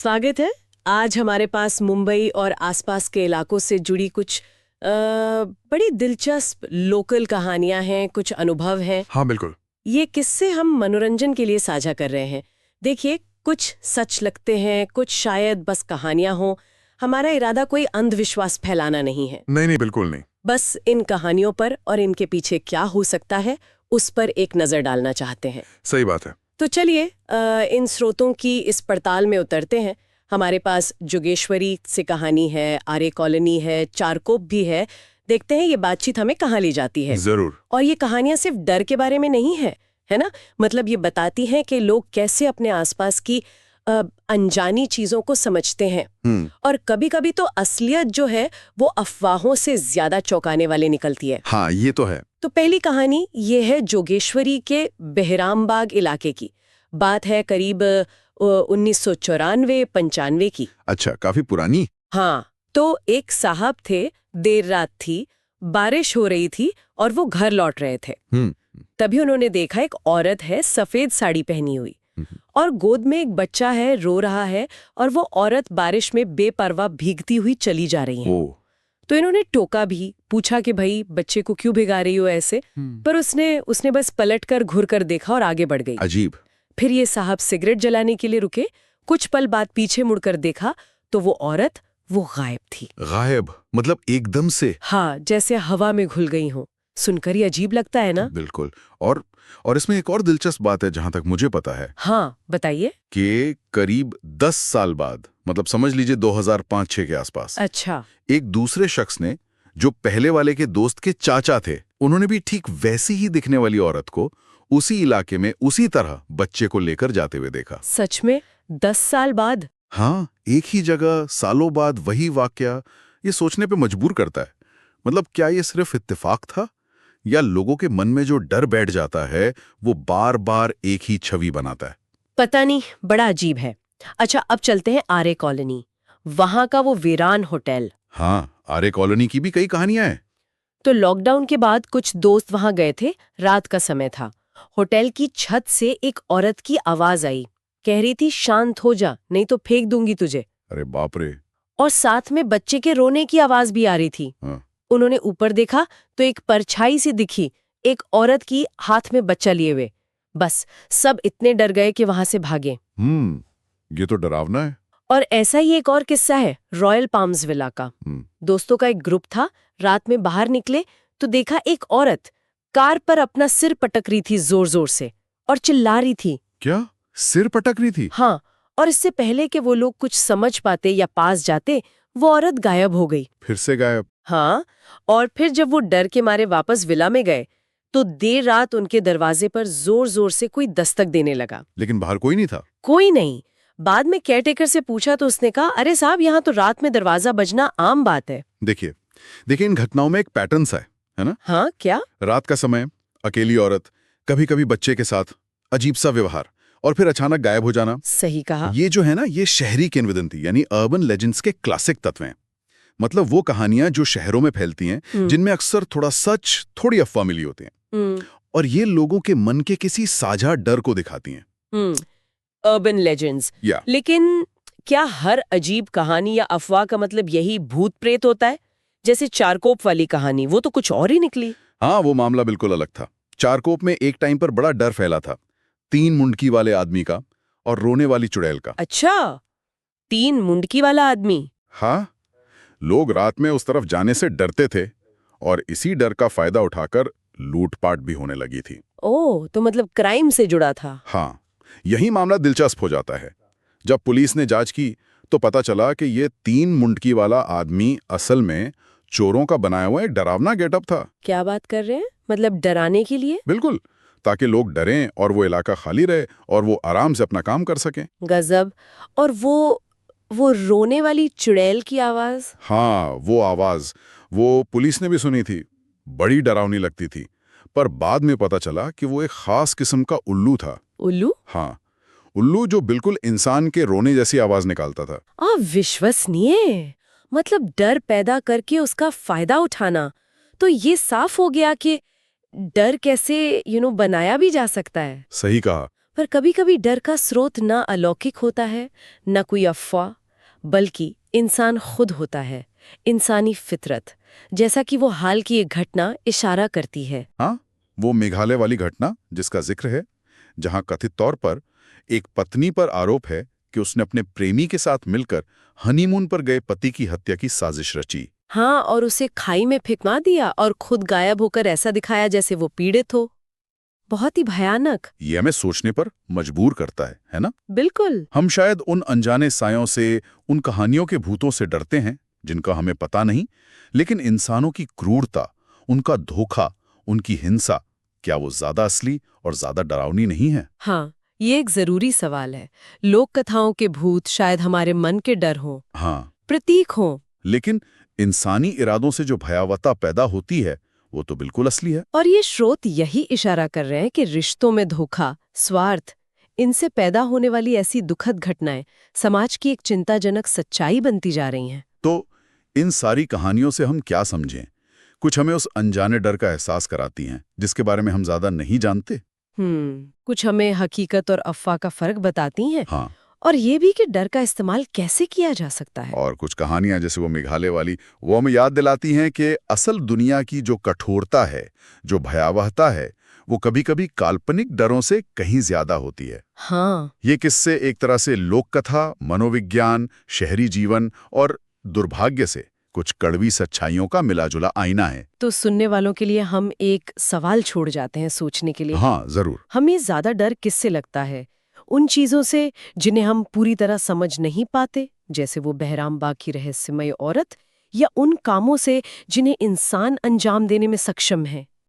स्वागत है। आज हमारे पास मुंबई और आसपास के इलाकों से जुड़ी कुछ बड़ी दिलचस्प लोकल कहानियां हैं, कुछ अनुभव हैं। हाँ बिल्कुल। ये किस्से हम मनोरंजन के लिए साझा कर रहे हैं। देखिए, कुछ सच लगते हैं, कुछ शायद बस कहानियां हों। हमारा इरादा कोई अंधविश्वास फैलाना नहीं है। नहीं बिल्कुल नहीं। बस इन कहानियों पर और इनके पीछे क्या हो सकता है उस पर एक नजर डालना चाहते हैं। सही बात है। तो चलिए इन स्रोतों की इस पड़ताल में उतरते हैं। हमारे पास जोगेश्वरी से कहानी है, आर्य कॉलोनी है, चारकोप भी है। देखते हैं ये बातचीत हमें कहाँ ले जाती है। जरूर। और ये कहानियां सिर्फ डर के बारे में नहीं है ना? मतलब ये बताती हैं कि लोग कैसे अपने आसपास की अनजानी चीजों को समझते हैं। और कभी-कभी तो असलियत जो है वो अफवाहों से ज्यादा चौंकाने वाली निकलती है। हाँ ये तो है। तो पहली कहानी ये है जोगेश्वरी के बेहरामबाग इलाके की। बात है करीब 1994-95 की। अच्छा, काफी पुरानी। हाँ, तो एक साहब थे, देर रात थी, बारिश हो रही थी और वो घर लौट रहे थे। तभी उन्होंने देखा एक औरत है सफेद साड़ी पहनी हुई और गोद में एक बच्चा है, रो रहा है, और वो औरत बारिश में बेपरवाह भीगती हुई चली जा रही है। तो इन्होंने टोका भी, पूछा कि भाई बच्चे को क्यों भिगा रही हो ऐसे, पर उसने बस पलटकर घूर कर देखा और आगे बढ़ गई। अजीब। फिर ये साहब सिगरेट जलाने के लिए रुके, कुछ पल बाद पीछे मुड़कर देखा तो वो औरत वो गायब थी। गायब मतलब एकदम से? हाँ, जैसे हवा में घुल गई हो। सुनकर ही अजीब लगता है ना? बिल्कुल। और इसमें एक और दिलचस्प बात है जहां तक मुझे पता है। हाँ बताइए। कि करीब 10 साल बाद, मतलब समझ लीजिए 2005-6 के आसपास, अच्छा। एक दूसरे शख्स ने, जो पहले वाले के दोस्त के चाचा थे, उन्होंने भी ठीक वैसी ही दिखने वाली औरत को उसी इलाके में उसी तरह बच्चे को लेकर जाते हुए देखा। सच में? 10 साल बाद? हाँ, एक ही जगह सालों बाद वही वाकया, ये सोचने पे मजबूर करता है। मतलब क्या ये सिर्फ इत्तेफाक था, या लोगों के मन में जो डर बैठ जाता है वो बार बार एक ही छवि बनाता है? पता नहीं, बड़ा अजीब है। अच्छा, अब चलते हैं आर्य कॉलोनी, वहां का वो वीरान होटल। हाँ, आर्य कॉलोनी की भी कई कहानियां हैं। तो लॉकडाउन के बाद कुछ दोस्त वहां गए थे, रात का समय था। होटल की छत से एक औरत की आवाज आई, कह रही थी शांत हो जा नहीं तो फेंक दूंगी तुझे। अरे बाप रे। और साथ में बच्चे के रोने की आवाज भी आ रही थी। हाँ। उन्होंने ऊपर देखा तो एक परछाई सी दिखी, एक औरत की हाथ में बच्चा लिए हुए। बस सब इतने डर गए कि वहां से भागे। ये तो डरावना है। और ऐसा ही एक और किस्सा है रॉयल पाम्स विला का। दोस्तों का एक ग्रुप था, रात में बाहर निकले तो देखा एक औरत कार पर अपना सिर पटक रही थी जोर जोर से और चिल्ला रही थी। क्या सिर पटक रही थी? हाँ, और इससे पहले कि वो लोग कुछ समझ पाते या पास जाते, वो औरत गायब हो गई। फिर से गायब? हाँ, और फिर जब वो डर के मारे वापस विला में गए तो देर रात उनके दरवाजे पर जोर जोर से कोई दस्तक देने लगा। लेकिन बाहर कोई नहीं था? कोई नहीं। बाद में केयरटेकर से पूछा तो उसने कहा, अरे साहब, यहाँ तो रात में दरवाजा बजना आम बात है। देखिए इन घटनाओं में एक पैटर्न सा है ना? हाँ, क्या? रात का समय, अकेली औरत, कभी कभी बच्चे के साथ अजीब सा व्यवहार, और फिर अचानक गायब हो जाना। सही कहा। ये जो है ना, ये शहरी किंवदंती यानी अर्बन लेजेंड्स के क्लासिक तत्व हैं। मतलब वो कहानियां जो शहरों में फैलती हैं, जिनमें अक्सर थोड़ा सच थोड़ी अफवाह मिली होती हैं, और ये लोगों के मन के किसी साझा डर को दिखाती हैं। Urban legends. लेकिन क्या हर अजीब कहानी या अफवाह का मतलब यही भूत प्रेत होता है? जैसे चारकोप वाली कहानी, वो तो कुछ और ही निकली। हाँ, वो मामला बिल्कुल अलग था। चारकोप में एक टाइम पर बड़ा डर फैला था, 3 मुंडकी वाले आदमी का और रोने वाली चुड़ैल का। अच्छा, 3 मुंडकी वाला आदमी? हाँ, लोग रात में उस तरफ जाने से डरते थे और इसी डर का फायदा उठाकर लूटपाट भी होने लगी थी। ओह, तो मतलब क्राइम से जुड़ा था। हाँ, यही मामला दिलचस्प हो जाता है। जब पुलिस ने जांच की तो पता चला कि ये 3 मुंडकी वाला आदमी असल में चोरों का बनाया हुआ एक डरावना गेटअप था। क्या बात कर रहे हैं? मतलब डराने के लिए? बिल्कुल, ताकि लोग डरें और वो इलाका खाली रहे और वो आराम से अपना काम कर सकें। गजब। और वो रोने वाली चुड़ैल की आवाज? हाँ, वो आवाज, वो पुलिस ने भी सुनी थी। बड़ी डरावनी लगती थी, पर बाद में पता चला कि वो एक खास किस्म का उल्लू था। उल्लू? हाँ, उल्लू जो बिल्कुल इंसान के रोने जैसी आवाज निकालता था। अविश्वसनीय। मतलब डर पैदा करके उसका फायदा उठाना। तो ये साफ हो गया कि डर कैसे बनाया भी जा सकता है। सही कहा। पर कभी-कभी डर का स्रोत ना अलौकिक होता है, न कोई अफवाह, बल्कि इंसान खुद होता है, इंसानी फितरत, जैसा कि वो हाल की एक घटना इशारा करती है। हाँ, वो मेघालय वाली घटना जिसका जिक्र है, जहां कथित तौर पर एक पत्नी पर आरोप है कि उसने अपने प्रेमी के साथ मिलकर हनीमून पर गए पति की हत्या की साजिश रची। हाँ, और उसे खाई में फेंकवा दिया और खुद गायब होकर ऐसा दिखाया जैसे वो पीड़ित हो। बहुत ही भयानक। ये हमें सोचने पर मजबूर करता है ना? बिल्कुल। हम शायद उन अनजाने सायों से, उन कहानियों के भूतों से डरते हैं जिनका हमें पता नहीं, लेकिन इंसानों की क्रूरता, उनका धोखा, उनकी हिंसा, क्या वो ज्यादा असली और ज्यादा डरावनी नहीं है? हाँ, ये एक जरूरी सवाल है। लोक कथाओं के भूत शायद हमारे मन के डर हों, हाँ, प्रतीक हों, लेकिन इंसानी इरादों से जो भयावहता पैदा होती है वो तो बिल्कुल असली है। और ये स्रोत यही इशारा कर रहे हैं कि रिश्तों में धोखा, स्वार्थ, इनसे पैदा होने वाली ऐसी दुखद घटनाएं समाज की एक चिंताजनक सच्चाई बनती जा रही हैं। तो इन सारी कहानियों से हम क्या समझें? कुछ हमें उस अनजाने डर का एहसास कराती हैं जिसके बारे में हम ज्यादा नहीं जानते। कुछ हमें हकीकत और अफवाह का फर्क बताती हैं। हाँ, और ये भी कि डर का इस्तेमाल कैसे किया जा सकता है। और कुछ कहानियां जैसे वो मेघालय वाली, वो हमें याद दिलाती हैं कि असल दुनिया की जो कठोरता है, जो भयावहता है, वो कभी-कभी काल्पनिक डरों से कहीं ज्यादा होती है। हाँ, ये किस्से एक तरह से लोक कथा, मनोविज्ञान, शहरी जीवन और दुर्भाग्य से कुछ कड़वी सच्चाइयों का मिलाजुला आईना है। तो सुनने वालों के लिए हम एक सवाल छोड़ जाते हैं सोचने के लिए। हाँ, जरूर। हमें ज्यादा डर किससे लगता है? उन चीजों से जिन्हें हम पूरी तरह समझ नहीं पाते, जैसे वो बहराम बाग की रहस्यमय औरत, या उन कामों से जिन्हें इंसान अंजाम देने में सक्षम है,